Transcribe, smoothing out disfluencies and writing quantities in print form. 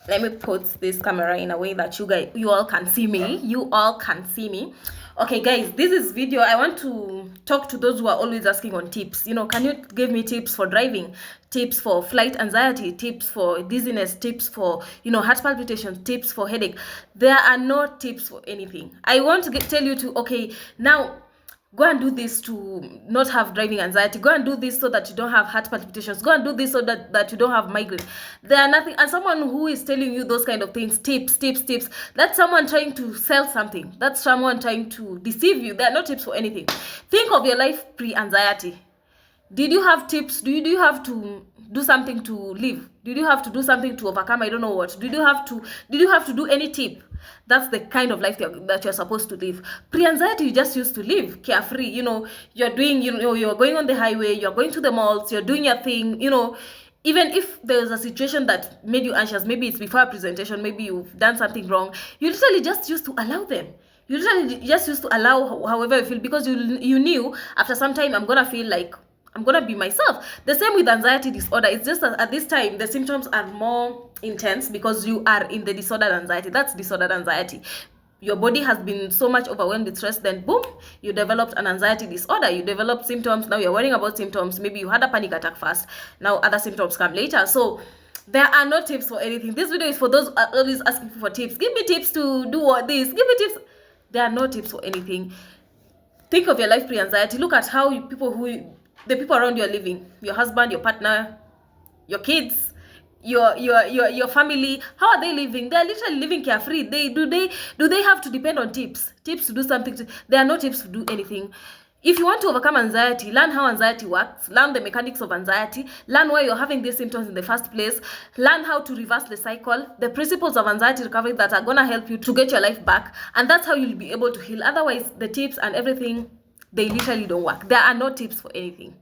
Let me put this camera in a way that you all can see me. Okay guys, this is video. I want to talk to those who are always asking on tips. Can you give me tips for driving, tips for flight anxiety, tips for dizziness, tips for heart palpitations, tips for headache? There are no tips for anything. I want to tell you to, okay, now go and do this to not have driving anxiety. Go and do this so that you don't have heart palpitations. Go and do this so that you don't have migraine. There are nothing. And someone who is telling you those kind of things, tips, that's someone trying to sell something. That's someone trying to deceive you. There are no tips for anything. Think of your life pre-anxiety. Did you have tips? Do you have to do something to live? Did you have to do something to overcome? I don't know what. Did you have to do any tip? That's the kind of life that you're supposed to live. Pre-anxiety, you just used to live carefree. You're doing, you're going on the highway, you're going to the malls, you're doing your thing, even if there's a situation that made you anxious, maybe it's before a presentation, maybe you've done something wrong, you literally just used to allow them. You literally just used to allow however you feel, because you knew after some time, I'm gonna feel like I'm gonna be myself. The same with anxiety disorder. It's just that at this time the symptoms are more intense because you are in the disordered anxiety. That's disordered anxiety. Your body has been so much overwhelmed with stress, then boom, you developed an anxiety disorder. You developed symptoms. Now you're worrying about symptoms. Maybe you had a panic attack first. Now other symptoms come later. So there are no tips for anything. This video is for those always asking for tips. Give me tips to do what this. Give me tips. There are no tips for anything. Think of your life pre-anxiety. Look at how the people around you are living. Your husband, your partner, your kids, your family. How are they living? They are literally living carefree. Do they have to depend on tips to do something? There are no tips to do anything. If you want to overcome anxiety, learn how anxiety works, learn the mechanics of anxiety, learn why you're having these symptoms in the first place, learn how to reverse the cycle, the principles of anxiety recovery that are gonna help you to get your life back, and that's how you'll be able to heal. Otherwise, the tips and everything, they literally don't work. There are no tips for anything.